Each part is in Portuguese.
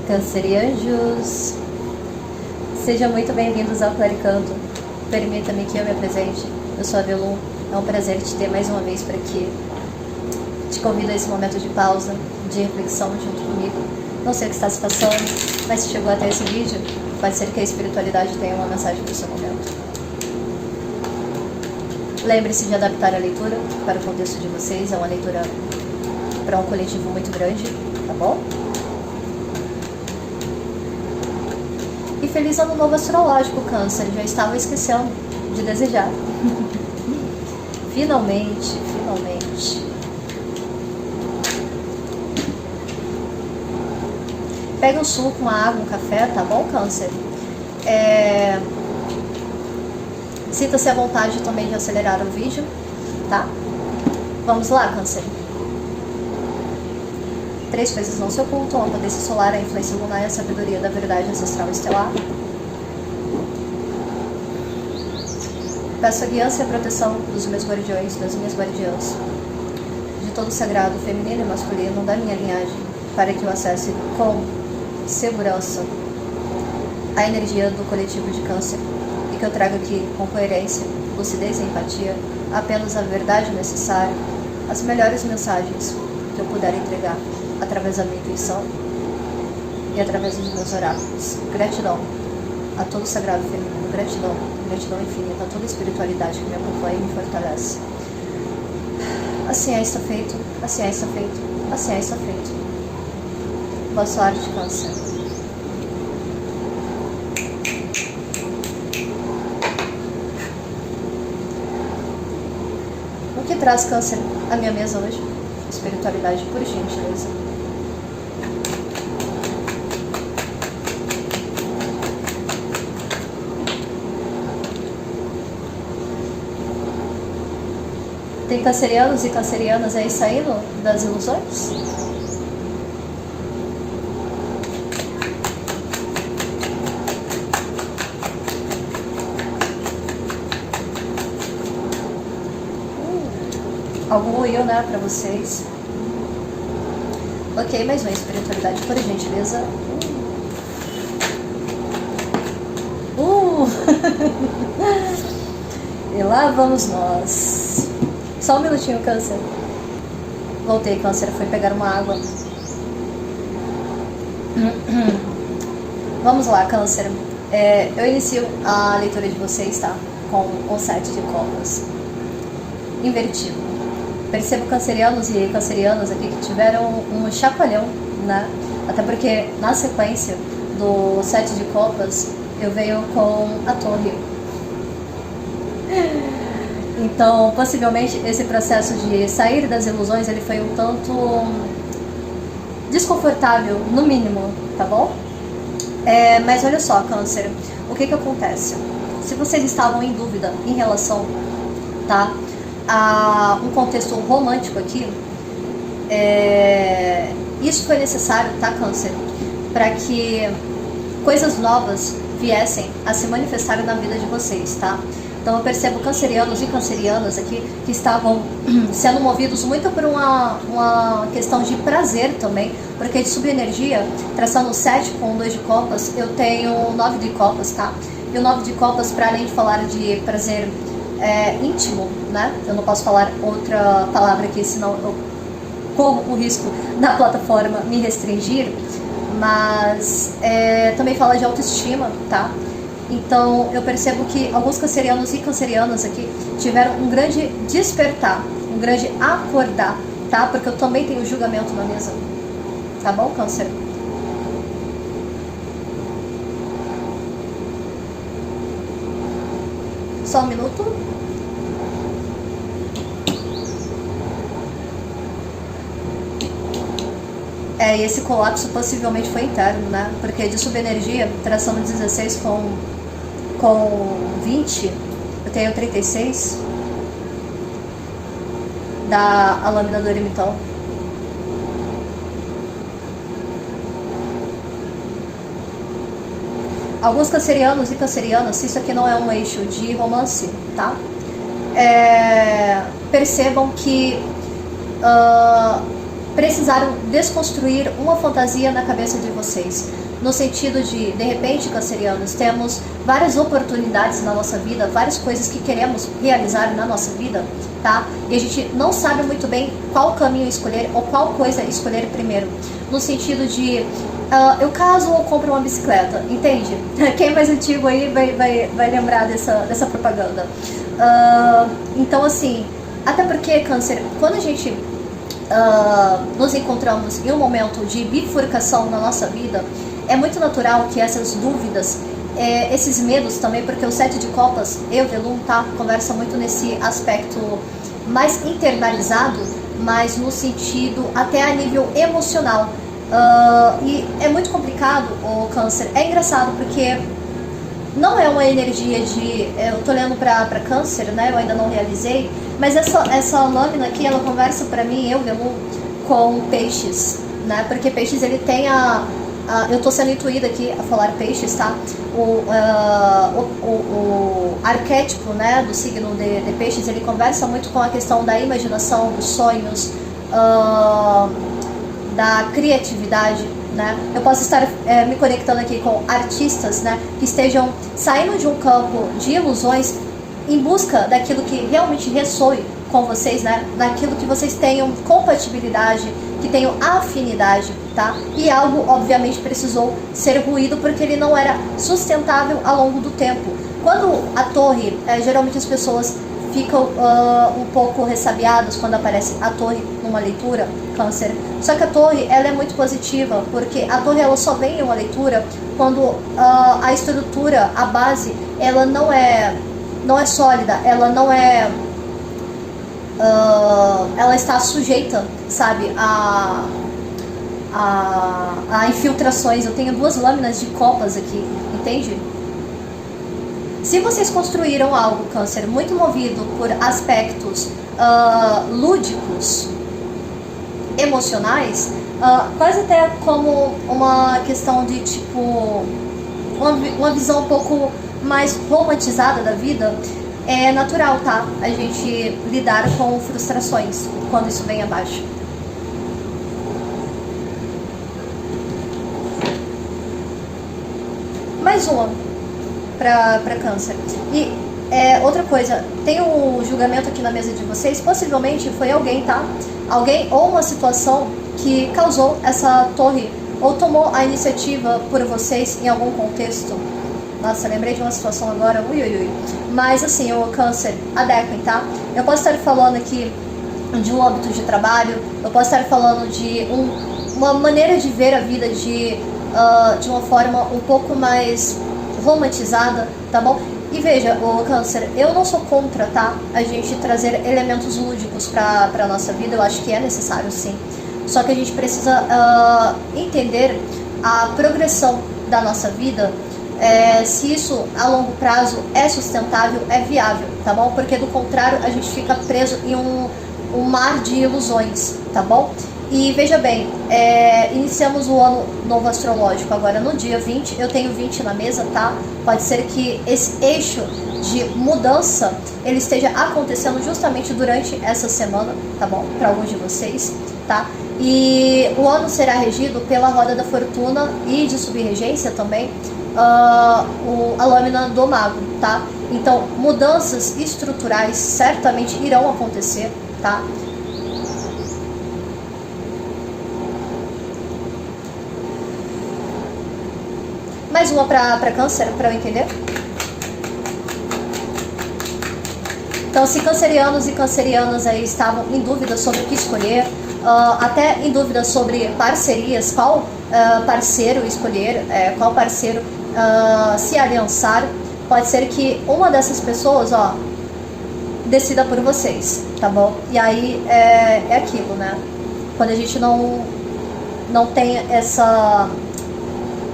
Cancerianjos, sejam muito bem-vindos ao Claricanto. Permita-me que eu me apresente. Eu sou a Belu. É um prazer te ter mais uma vez por aqui. Te convido a esse momento de pausa, de reflexão junto comigo. Não sei o que está se passando, mas se chegou até esse vídeo, pode ser que a espiritualidade tenha uma mensagem para o seu momento. Lembre-se de adaptar a leitura para o contexto de vocês. É uma leitura para um coletivo muito grande, tá bom? E feliz ano novo astrológico, Câncer. Já estava esquecendo de desejar. Finalmente. Pega um suco, uma água, um café, tá bom, Câncer? Sinta-se à vontade também de acelerar o vídeo, tá? Vamos lá, Câncer. 3 coisas não se ocultam: a potência solar, a influência lunar e a sabedoria da verdade ancestral estelar. Peço a guiança e a proteção dos meus guardiões, das minhas guardiãs, de todo o sagrado feminino e masculino da minha linhagem, para que eu acesse com segurança a energia do coletivo de Câncer e que eu traga aqui com coerência, lucidez e empatia apenas a verdade necessária, as melhores mensagens que eu puder entregar através da minha intuição e através dos meus oráculos. Gratidão a todo o sagrado feminino, gratidão infinita a toda a espiritualidade que me acompanha e me fortalece. Assim está feito, assim está feito. Boa sorte, Câncer. O que traz, Câncer, a minha mesa hoje? Espiritualidade, por gentileza. Tem cancerianos e cancerianas aí saindo das ilusões? Algum ruiu, né, pra vocês? Ok, mais uma espiritualidade, por gentileza. E lá vamos nós. Só um minutinho, Câncer. Voltei, Câncer, foi pegar uma água. Vamos lá, Câncer. Eu inicio a leitura de vocês, tá? Com o 7 de copas invertido. Percebo cancerianos e cancerianas aqui que tiveram um chacoalhão, né? Até porque na sequência do 7 de copas eu venho com a torre. Então, possivelmente, esse processo de sair das ilusões, ele foi um tanto desconfortável, no mínimo, tá bom? Mas olha só, Câncer, o que acontece? Se vocês estavam em dúvida em relação, tá, a um contexto romântico aqui, isso foi necessário, tá, Câncer? Para que coisas novas viessem a se manifestar na vida de vocês, tá? Então eu percebo cancerianos e cancerianas aqui que estavam sendo movidos muito por uma questão de prazer também, porque de subenergia, traçando o 7 com o 2 de copas, eu tenho o 9 de copas, tá? E o 9 de copas, para além de falar de prazer íntimo, né? Eu não posso falar outra palavra aqui, senão eu corro o risco da plataforma me restringir, mas também fala de autoestima, tá? Então eu percebo que alguns cancerianos e cancerianas aqui tiveram um grande despertar, um grande acordar, tá? Porque eu também tenho julgamento na mesa, tá bom, Câncer? Só um minuto. E esse colapso possivelmente foi interno, né? Porque de subenergia, traçando 16 com 20, eu tenho 36 da lâmina do ermitão. Alguns cancerianos e cancerianas, se isso aqui não é um eixo de romance, tá? Percebam que precisaram desconstruir uma fantasia na cabeça de vocês. No sentido de repente, cancerianos, temos várias oportunidades na nossa vida, várias coisas que queremos realizar na nossa vida, tá? E a gente não sabe muito bem qual caminho escolher ou qual coisa escolher primeiro. No sentido de, eu caso ou compro uma bicicleta, entende? Quem é mais antigo aí vai lembrar dessa propaganda. Então, assim, até porque, câncer, quando a gente nos encontramos em um momento de bifurcação na nossa vida, é muito natural que essas dúvidas, esses medos também, porque o 7 de copas e o Velum, tá, conversa muito nesse aspecto mais internalizado, mas no sentido até a nível emocional. E é muito complicado o câncer. É engraçado porque não é uma energia de... Eu tô olhando pra câncer, né, eu ainda não realizei, mas essa lâmina aqui, ela conversa pra mim, eu, Velum, com peixes, né, porque peixes ele tem eu estou sendo intuída aqui a falar peixes, tá? O arquétipo, né, do signo de peixes, ele conversa muito com a questão da imaginação, dos sonhos, da criatividade, né? Eu posso estar me conectando aqui com artistas, né, que estejam saindo de um campo de ilusões em busca daquilo que realmente ressoe com vocês, né? Daquilo que vocês tenham compatibilidade, que tenham afinidade, tá? E algo, obviamente, precisou ser ruído porque ele não era sustentável ao longo do tempo. Quando a torre, geralmente as pessoas ficam um pouco ressabiadas quando aparece a torre numa leitura, câncer. Só que a torre, ela é muito positiva, porque a torre ela só vem em uma leitura quando a estrutura, a base, ela não é sólida, ela não é... ela está sujeita, sabe, a infiltrações. Eu tenho 2 lâminas de copas aqui, entende? Se vocês construíram algo, câncer, muito movido por aspectos lúdicos, emocionais, quase até como uma questão de tipo, uma visão um pouco mais romantizada da vida, é natural, tá? A gente lidar com frustrações quando isso vem abaixo. Mais uma para câncer. E outra coisa, tem um julgamento aqui na mesa de vocês, possivelmente foi alguém, tá? Alguém ou uma situação que causou essa torre, ou tomou a iniciativa por vocês em algum contexto. Nossa, lembrei de uma situação agora, ui. Mas assim, o câncer, adequem, tá? Eu posso estar falando aqui de um âmbito de trabalho, eu posso estar falando de uma maneira de ver a vida de uma forma um pouco mais romantizada, tá bom? E veja, o câncer, eu não sou contra, tá? A gente trazer elementos lúdicos pra nossa vida, eu acho que é necessário, sim. Só que a gente precisa entender a progressão da nossa vida, se isso a longo prazo é sustentável, é viável, tá bom? Porque do contrário a gente fica preso em um mar de ilusões, tá bom? E veja bem, iniciamos o ano novo astrológico agora no dia 20, eu tenho 20 na mesa, tá? Pode ser que esse eixo de mudança, ele esteja acontecendo justamente durante essa semana, tá bom? Para alguns de vocês, tá? E o ano será regido pela roda da fortuna e de subregência também, a lâmina do mago, tá? Então, mudanças estruturais certamente irão acontecer, tá? Mais uma para câncer, para eu entender. Então, se cancerianos e cancerianas aí estavam em dúvida sobre o que escolher, até em dúvida sobre parcerias, qual parceiro escolher, qual parceiro se aliançar, pode ser que uma dessas pessoas, decida por vocês, tá bom? E aí é aquilo, né? Quando a gente não tem essa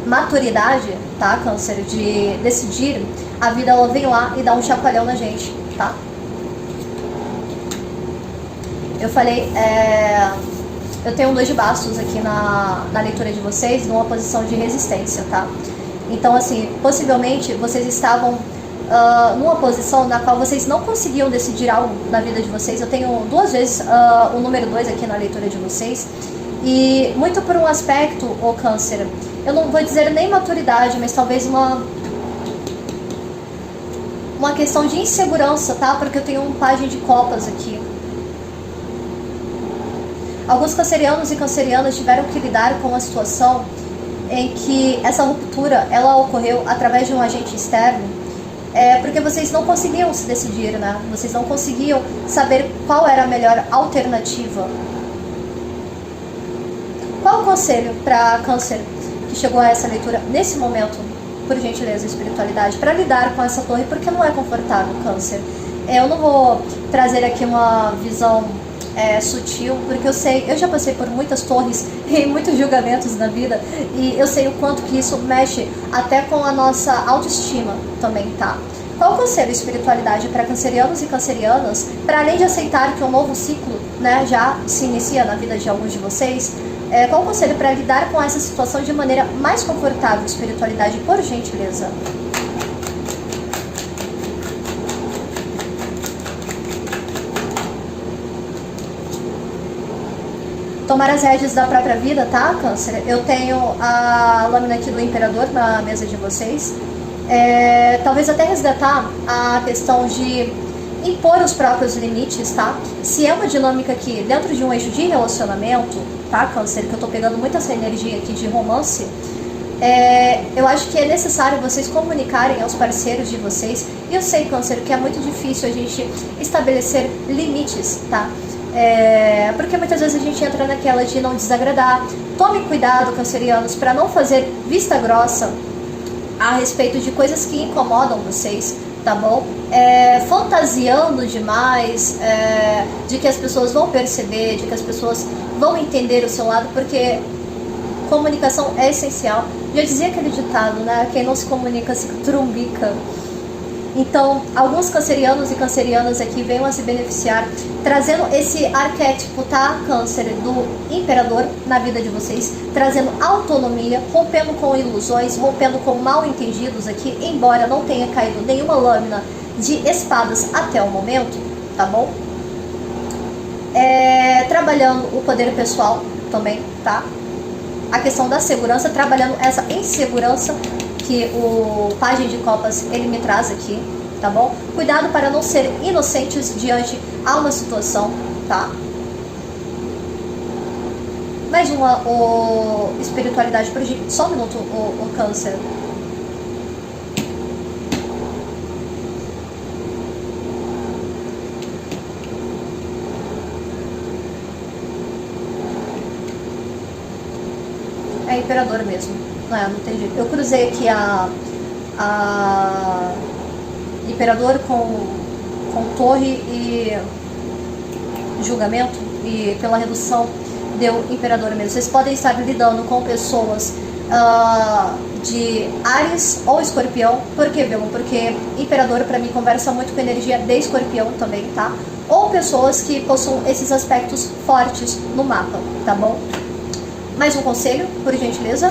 maturidade, tá, câncer, de decidir, a vida ela vem lá e dá um chacoalhão na gente, tá? Eu falei, eu tenho um 2 de bastos aqui na leitura de vocês, numa posição de resistência, tá? Então, assim, possivelmente vocês estavam numa posição na qual vocês não conseguiam decidir algo na vida de vocês. Eu tenho 2 vezes o número 2 aqui na leitura de vocês. E muito por um aspecto, o Câncer, eu não vou dizer nem maturidade, mas talvez uma questão de insegurança, tá? Porque eu tenho um pajem de copas aqui. Alguns cancerianos e cancerianas tiveram que lidar com uma situação em que essa ruptura, ela ocorreu através de um agente externo, porque vocês não conseguiam se decidir, né? Vocês não conseguiam saber qual era a melhor alternativa. Qual o conselho para Câncer que chegou a essa leitura nesse momento, por gentileza, espiritualidade, para lidar com essa torre, porque não é confortável, Câncer? Eu não vou trazer aqui uma visão sutil, porque eu já passei por muitas torres e muitos julgamentos na vida, e eu sei o quanto que isso mexe até com a nossa autoestima também, tá? Qual o conselho espiritualidade para cancerianos e cancerianas, para além de aceitar que um novo ciclo, né, já se inicia na vida de alguns de vocês, qual o conselho para lidar com essa situação de maneira mais confortável, espiritualidade, por gentileza? Tomar as rédeas da própria vida, tá, Câncer? Eu tenho a lâmina aqui do Imperador na mesa de vocês. Talvez até resgatar a questão de impor os próprios limites, tá? Se é uma dinâmica aqui dentro de um eixo de relacionamento, tá, Câncer? Que eu tô pegando muito essa energia aqui de romance. Eu acho que é necessário vocês comunicarem aos parceiros de vocês. E eu sei, Câncer, que é muito difícil a gente estabelecer limites, tá? Porque muitas vezes a gente entra naquela de não desagradar. Tome cuidado, cancerianos, para não fazer vista grossa a respeito de coisas que incomodam vocês, tá bom? Fantasiando demais, de que as pessoas vão perceber, de que as pessoas vão entender o seu lado, porque comunicação é essencial. Já dizia aquele ditado, né? Quem não se comunica se trumbica. Então, alguns cancerianos e cancerianas aqui venham a se beneficiar, trazendo esse arquétipo, tá, Câncer, do Imperador na vida de vocês, trazendo autonomia, rompendo com ilusões, rompendo com mal entendidos aqui, embora não tenha caído nenhuma lâmina de espadas até o momento, tá bom? Trabalhando o poder pessoal também, tá? A questão da segurança, trabalhando essa insegurança que o pajem de copas ele me traz aqui, tá bom? Cuidado para não ser inocentes diante a uma situação, tá? Mais uma espiritualidade por gente. Só um minuto, o Câncer. É Imperador mesmo. Não tem jeito. Eu cruzei aqui a Imperador com torre e julgamento, e pela redução deu Imperador mesmo. Vocês podem estar lidando com pessoas de Áries ou Escorpião. Por quê, Belo? Porque Imperador pra mim conversa muito com energia de Escorpião também, tá? Ou pessoas que possuam esses aspectos fortes no mapa, tá bom? Mais um conselho, por gentileza.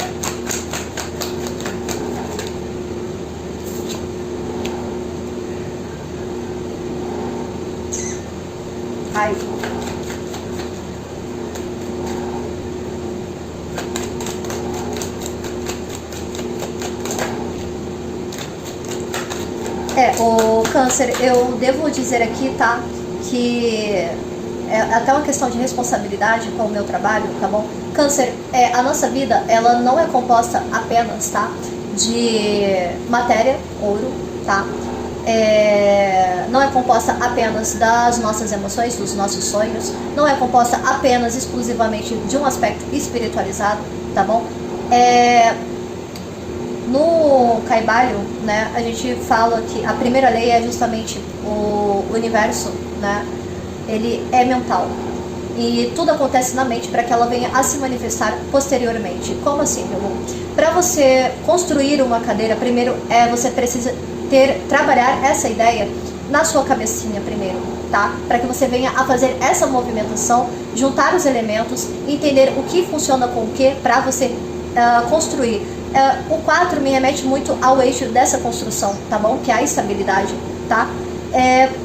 Ai. O Câncer, eu devo dizer aqui, tá, que é até uma questão de responsabilidade com o meu trabalho, tá bom? Câncer, a nossa vida, ela não é composta apenas, tá, de matéria, ouro, tá? Não é composta apenas das nossas emoções, dos nossos sonhos, não é composta apenas, exclusivamente de um aspecto espiritualizado, tá bom? No Kaibalho, né, a gente fala que a primeira lei é justamente o universo, né, ele é mental. E tudo acontece na mente para que ela venha a se manifestar posteriormente. Como assim, meu amor? Para você construir uma cadeira, primeiro você precisa trabalhar essa ideia na sua cabecinha primeiro, tá? Para que você venha a fazer essa movimentação, juntar os elementos, entender o que funciona com o que para você construir. O 4 me remete muito ao eixo dessa construção, tá bom? Que é a estabilidade, tá?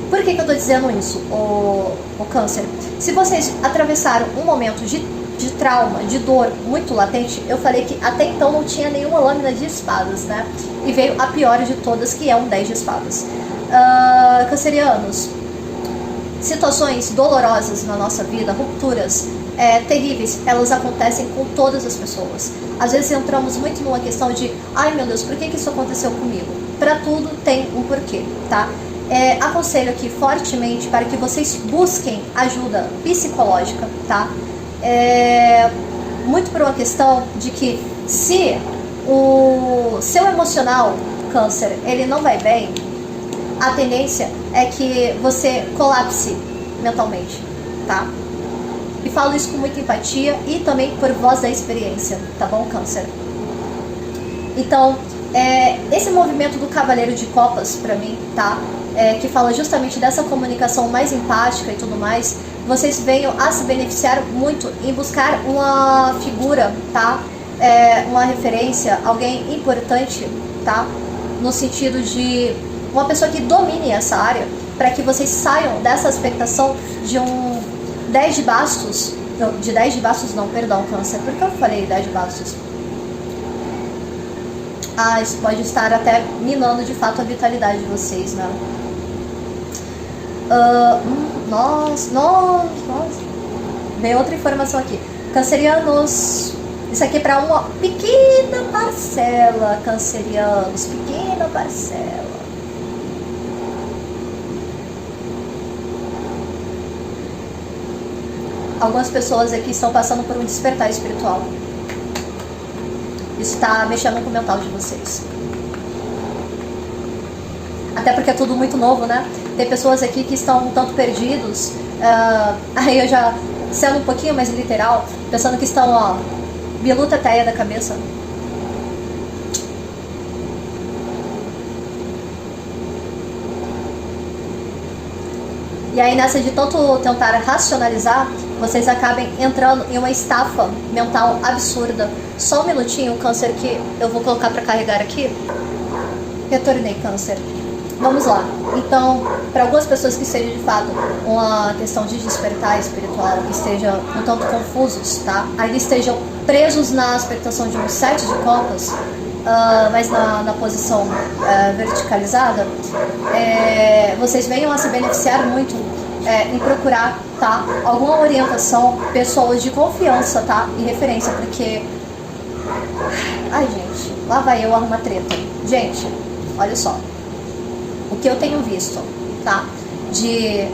Por que eu tô dizendo isso, o Câncer? Se vocês atravessaram um momento de de trauma, de dor muito latente, eu falei que até então não tinha nenhuma lâmina de espadas, né? E veio a pior de todas, que é um 10 de espadas. Cancerianos, situações dolorosas na nossa vida, rupturas terríveis, elas acontecem com todas as pessoas. Às vezes entramos muito numa questão de, ai meu Deus, por que isso aconteceu comigo? Para tudo tem um porquê, tá? Aconselho aqui fortemente para que vocês busquem ajuda psicológica, tá? Muito por uma questão de que se o seu emocional, câncer, ele não vai bem, a tendência é que você colapse mentalmente, tá? E falo isso com muita empatia e também por voz da experiência, tá bom, câncer? Então, esse movimento do Cavaleiro de Copas, pra mim, tá? Que fala justamente dessa comunicação mais empática e tudo mais, vocês venham a se beneficiar muito em buscar uma figura, tá? Uma referência, alguém importante, tá? No sentido de uma pessoa que domine essa área, para que vocês saiam dessa expectação de um 10 de bastos, de 10 de bastos não, perdão, câncer, por que eu falei 10 de bastos? Isso pode estar até minando de fato a vitalidade de vocês, né? Nossa. Veio outra informação aqui. Cancerianos, isso aqui é para uma pequena parcela, cancerianos, pequena parcela. Algumas pessoas aqui estão passando por um despertar espiritual. Isso está mexendo com o mental de vocês. Até porque é tudo muito novo, né? Tem pessoas aqui que estão um tanto perdidos. Aí eu já, sendo um pouquinho mais literal, pensando que estão, ó, biluta teia da cabeça. E aí nessa de tanto tentar racionalizar, vocês acabem entrando em uma estafa mental absurda. Só um minutinho, câncer, que eu vou colocar para carregar aqui. Retornei, câncer. Vamos lá. Então, para algumas pessoas que seja de fato uma questão de despertar espiritual, que esteja um tanto confusos, tá? Ainda estejam presos na expectação de um 7 de copas, mas na posição verticalizada, vocês venham a se beneficiar muito em procurar, tá, alguma orientação, pessoas de confiança, tá, e referência, porque ai gente, lá vai eu arrumar treta. Gente, olha só o que eu tenho visto, tá, de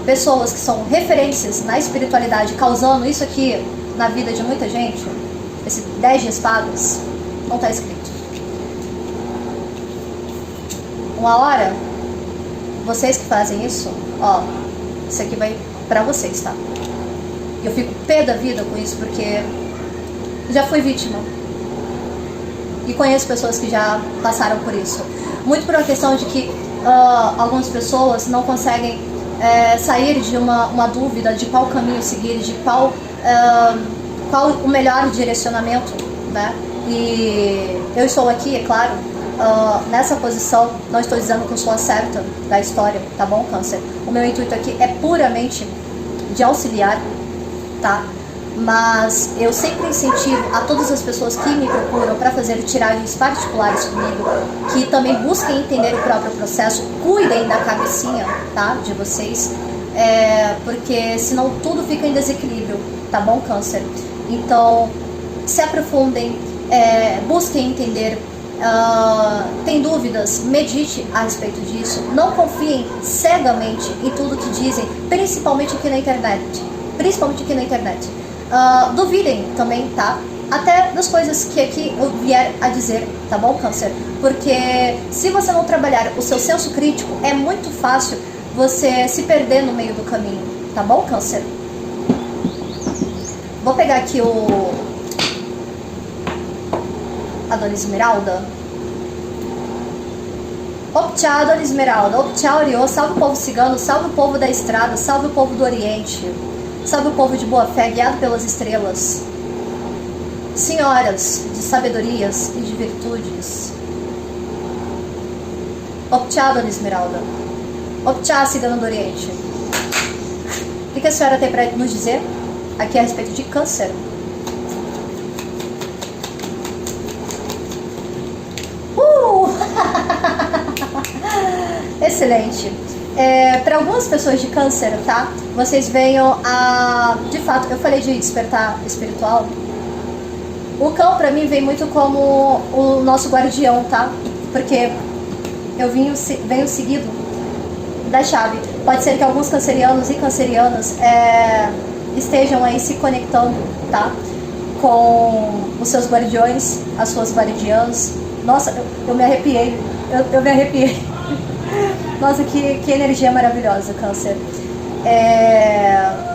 pessoas que são referências na espiritualidade causando isso aqui na vida de muita gente. Esse 10 de espadas não tá escrito. Uma hora, vocês que fazem isso, ó, isso aqui vai pra vocês, tá? Eu fico pé da vida com isso, porque já fui vítima. E conheço pessoas que já passaram por isso. Muito por uma questão de que algumas pessoas não conseguem sair de uma dúvida de qual caminho seguir, de qual o melhor direcionamento, né? E eu estou aqui, é claro, nessa posição, não estou dizendo que eu sou a certa da história, tá bom, câncer? O meu intuito aqui é puramente de auxiliar, tá? Mas eu sempre incentivo a todas as pessoas que me procuram para fazer tiragens particulares comigo, que também busquem entender o próprio processo, cuidem da cabecinha, tá, de vocês, porque senão tudo fica em desequilíbrio, tá bom, câncer? Então, se aprofundem, busquem entender. Tem dúvidas, medite a respeito disso. Não confiem cegamente em tudo que dizem, principalmente aqui na internet. Duvidem também, tá? Até das coisas que aqui eu vier a dizer, tá bom, câncer? Porque se você não trabalhar o seu senso crítico, é muito fácil você se perder no meio do caminho, tá bom, câncer? Vou pegar aqui a Dona Esmeralda. Optcha, Dona Esmeralda, Optcha, Oriô, salve o povo cigano, salve o povo da estrada, salve o povo do Oriente, salve o povo de boa fé, guiado pelas estrelas. Senhoras de sabedorias e de virtudes. Optcha, Dona Esmeralda. Optcha, cigano do Oriente. O que a senhora tem para nos dizer? aqui é a respeito de câncer. Excelente. Para algumas pessoas de câncer, tá? Vocês venham a... De fato, eu falei de despertar espiritual. O cão pra mim vem muito como o nosso guardião, tá? Porque eu venho seguido da chave. Pode ser que alguns cancerianos e cancerianas estejam aí se conectando, tá? Com os seus guardiões, as suas guardiãs. Nossa, eu me arrepiei. Eu me arrepiei. Nossa, que energia maravilhosa, câncer.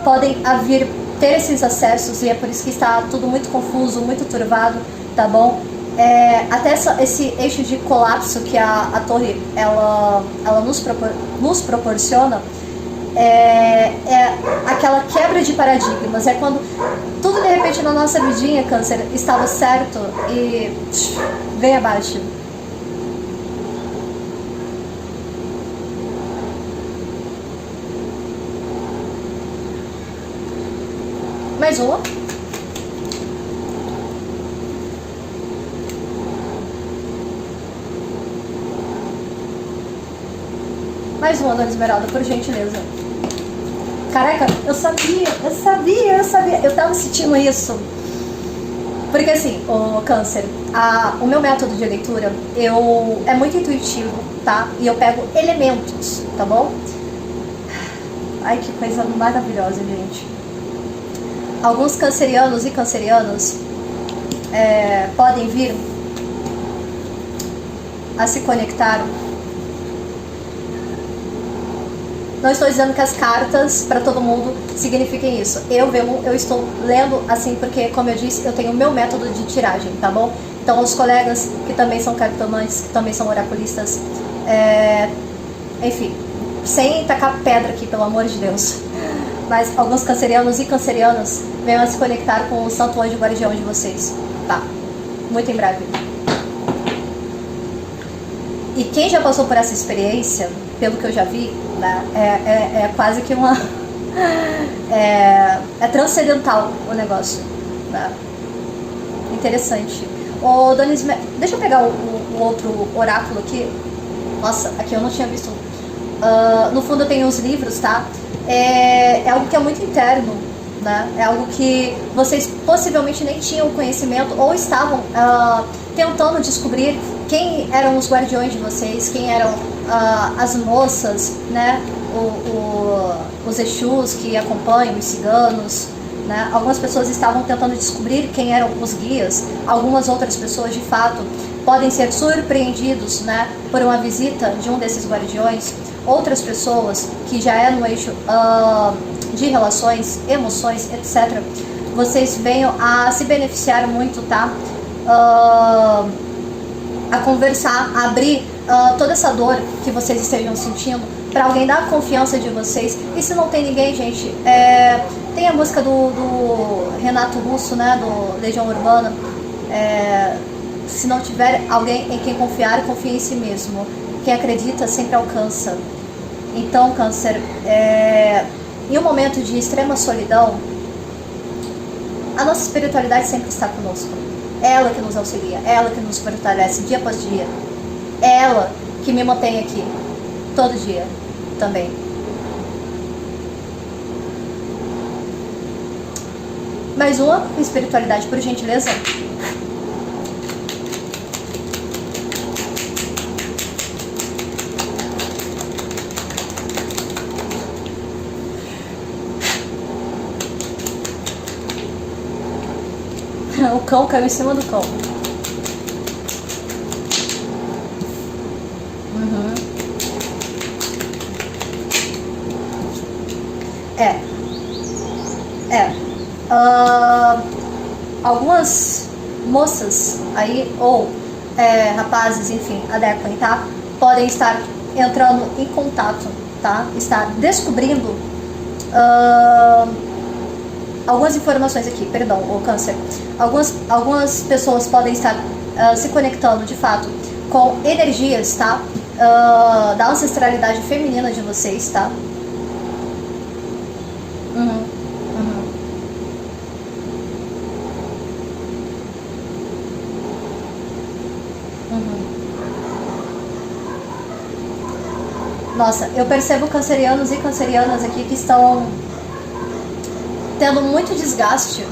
Podem ter esses acessos e é por isso que está tudo muito confuso, muito turvado, tá bom? Até esse eixo de colapso que a torre ela nos proporciona é aquela quebra de paradigmas, é quando tudo de repente na nossa vidinha, câncer, estava certo e vem abaixo. Mais uma. Mais uma, Dona Esmeralda, por gentileza. Caraca, eu sabia. Eu tava sentindo isso. Porque assim, o câncer, o meu método de leitura, é muito intuitivo, tá? E eu pego elementos, tá bom? Ai, que coisa maravilhosa, gente. Alguns cancerianos e cancerianas podem vir a se conectar. Não estou dizendo que as cartas para todo mundo signifiquem isso. Eu estou lendo assim porque, como eu disse, eu tenho o meu método de tiragem, tá bom? Então, os colegas que também são cartomantes, que também são oraculistas, enfim, sem tacar pedra aqui, pelo amor de Deus. Mas alguns cancerianos e cancerianas venham a se conectar com o santo anjo guardião de vocês, tá? Muito em breve. E quem já passou por essa experiência, pelo que eu já vi, né, é quase que uma... é transcendental o negócio, né? Interessante. Dona Esmeralda, deixa eu pegar o outro oráculo aqui. Nossa, aqui eu não tinha visto. No fundo eu tenho os livros, tá? É algo que é muito interno, né? É algo que vocês possivelmente nem tinham conhecimento ou estavam tentando descobrir quem eram os guardiões de vocês, quem eram as moças, né? Os Exus que acompanham, os ciganos, né? Algumas pessoas estavam tentando descobrir quem eram os guias, algumas outras pessoas de fato podem ser surpreendidos, né, por uma visita de um desses guardiões. Outras pessoas que já no eixo de relações, emoções, etc., vocês venham a se beneficiar muito, tá? A conversar, a abrir toda essa dor que vocês estejam sentindo para alguém dar confiança de vocês. E se não tem ninguém, gente, tem a música do Renato Russo, né, do Legião Urbana, se não tiver alguém em quem confiar, confie em si mesmo. Quem acredita sempre alcança. Então, câncer, em um momento de extrema solidão, a nossa espiritualidade sempre está conosco. Ela que nos auxilia, ela que nos fortalece dia após dia. Ela que me mantém aqui todo dia também. Mais uma espiritualidade, por gentileza. O cão caiu em cima do cão. Algumas moças aí, ou rapazes, enfim, adequem, tá? Podem estar entrando em contato, tá? Estar descobrindo algumas informações aqui, perdão, o câncer. Algumas pessoas podem estar se conectando, de fato, com energias, tá? Da ancestralidade feminina de vocês, tá? Nossa, eu percebo cancerianos e cancerianas aqui que estão tendo muito desgaste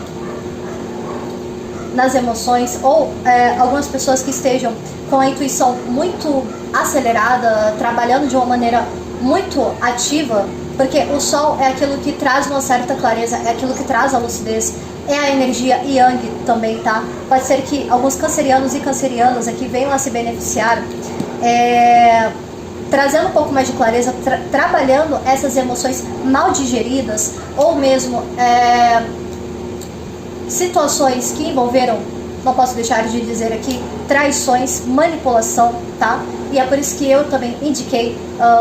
nas emoções, ou algumas pessoas que estejam com a intuição muito acelerada, trabalhando de uma maneira muito ativa, porque o sol é aquilo que traz uma certa clareza, é aquilo que traz a lucidez, é a energia yang também, tá? Pode ser que alguns cancerianos e cancerianas aqui venham a se beneficiar, trazendo um pouco mais de clareza, trabalhando essas emoções mal digeridas, ou mesmo situações que envolveram, não posso deixar de dizer aqui, traições, manipulação, tá? E é por isso que eu também indiquei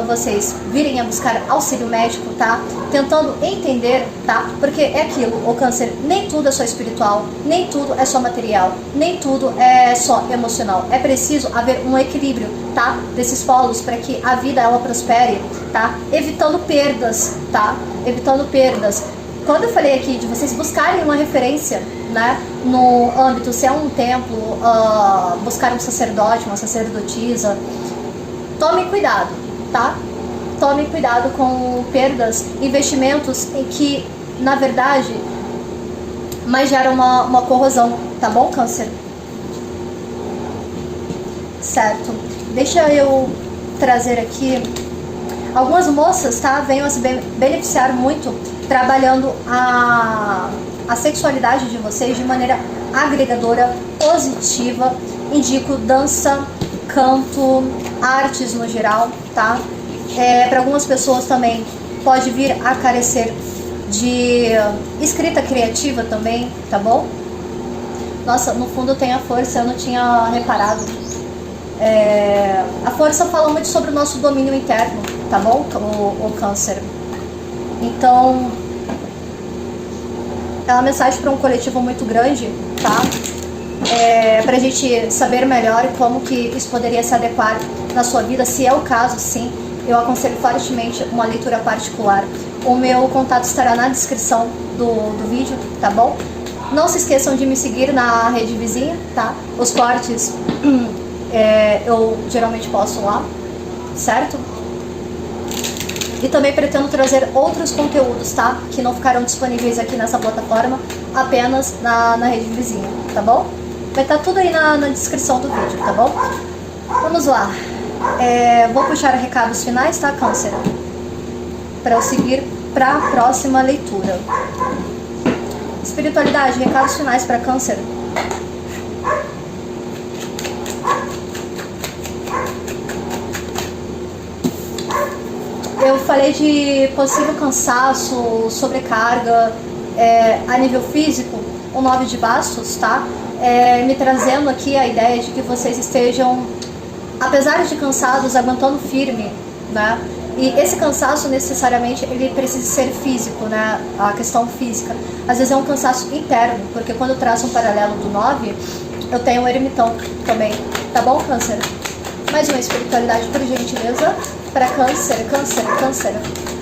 vocês virem a buscar auxílio médico, tá? Tentando entender, tá? Porque é aquilo, o câncer, nem tudo é só espiritual, nem tudo é só material, nem tudo é só emocional. É preciso haver um equilíbrio, tá? Desses polos para que a vida ela prospere, tá? Evitando perdas, tá? Evitando perdas. Quando eu falei aqui de vocês buscarem uma referência, né, no âmbito, se é um templo, buscar um sacerdote, uma sacerdotisa, tome cuidado, tá? Tome cuidado com perdas, investimentos em que, na verdade, mais geram uma corrosão, tá bom, câncer? Certo. Deixa eu trazer aqui algumas moças, tá? Venham a se beneficiar muito trabalhando a sexualidade de vocês de maneira agregadora, positiva. Indico dança, canto, artes no geral, tá? Para algumas pessoas também pode vir a carecer de escrita criativa também, tá bom? Nossa, no fundo tem a força, eu não tinha reparado. A força fala muito sobre o nosso domínio interno, tá bom? O câncer. Então, é uma mensagem para um coletivo muito grande, tá? Pra gente saber melhor como que isso poderia se adequar na sua vida, se é o caso, sim. Eu aconselho fortemente uma leitura particular. O meu contato estará na descrição do vídeo, tá bom? Não se esqueçam de me seguir na rede vizinha, tá? Os cortes eu geralmente posto lá, certo? E também pretendo trazer outros conteúdos, tá? Que não ficarão disponíveis aqui nessa plataforma, apenas na rede vizinha, tá bom? Vai estar tudo aí na descrição do vídeo, tá bom? Vamos lá. Vou puxar recados finais, tá, câncer? Para eu seguir para a próxima leitura. Espiritualidade, recados finais para câncer. Eu falei de possível cansaço, sobrecarga a nível físico, o 9 de bastos, tá? Me trazendo aqui a ideia de que vocês estejam, apesar de cansados, aguentando firme, né? E esse cansaço necessariamente ele precisa ser físico, né? A questão física. Às vezes é um cansaço interno, porque quando eu traço um paralelo do 9, eu tenho um ermitão também. Tá bom, câncer? Mais uma espiritualidade, por gentileza, para câncer, câncer, câncer,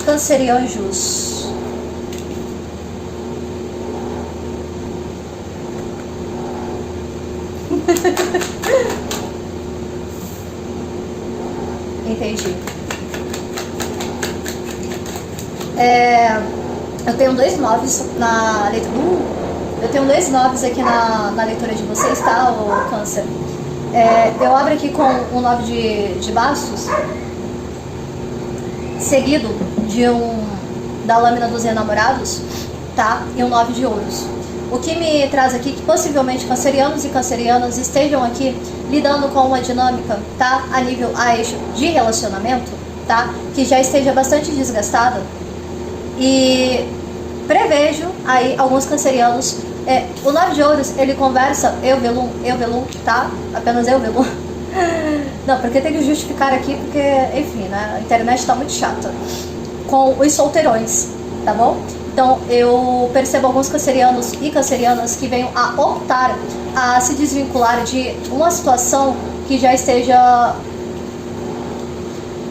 câncer e anjos. Entendi. Eu tenho 2 noves na leitura. Eu tenho 2 noves aqui na leitura de vocês, tá, o câncer? Eu abro aqui com o 9 de bastos, seguido de da lâmina dos enamorados, tá? E um 9 de ouros. O que me traz aqui que possivelmente cancerianos e cancerianas estejam aqui lidando com uma dinâmica, tá? A nível eixo de relacionamento, tá? Que já esteja bastante desgastada. E prevejo aí alguns cancerianos. O 9 de ouros, ele conversa, eu velum, tá? Apenas eu velum. Não, porque tem que justificar aqui, porque, enfim, né? A internet tá muito chata. Com os solteirões, tá bom? Então, eu percebo alguns cancerianos e cancerianas que venham a optar a se desvincular de uma situação que já esteja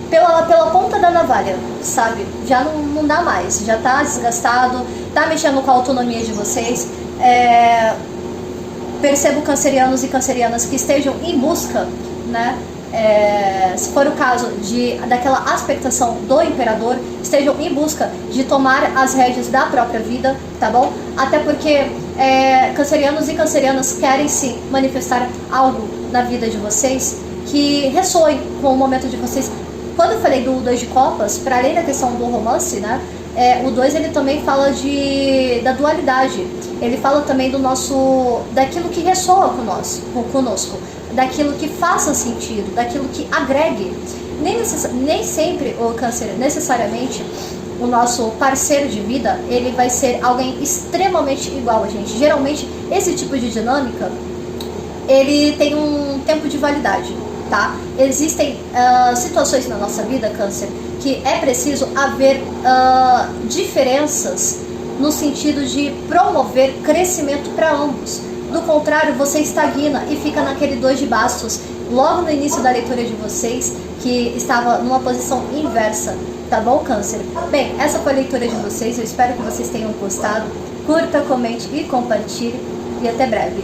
pela ponta da navalha, sabe? Já não dá mais, já tá desgastado, tá mexendo com a autonomia de vocês. Percebo cancerianos e cancerianas que estejam em busca né, se for o caso daquela aspectação do imperador, estejam em busca de tomar as rédeas da própria vida, tá bom? Até porque cancerianos e cancerianas querem sim manifestar algo na vida de vocês que ressoe com o momento de vocês. Quando eu falei do 2 de copas, para além da questão do romance, né, o 2 ele também fala da dualidade. Ele fala também daquilo que ressoa conosco, daquilo que faça sentido, daquilo que agregue. Nem sempre o câncer, necessariamente, o nosso parceiro de vida, ele vai ser alguém extremamente igual a gente. Geralmente, esse tipo de dinâmica, ele tem um tempo de validade, tá? Existem situações na nossa vida, câncer, que é preciso haver diferenças no sentido de promover crescimento para ambos. Do contrário, você estagna e fica naquele 2 de bastos, logo no início da leitura de vocês, que estava numa posição inversa, tá bom, câncer? Bem, essa foi a leitura de vocês, eu espero que vocês tenham gostado. Curta, comente e compartilhe, e até breve.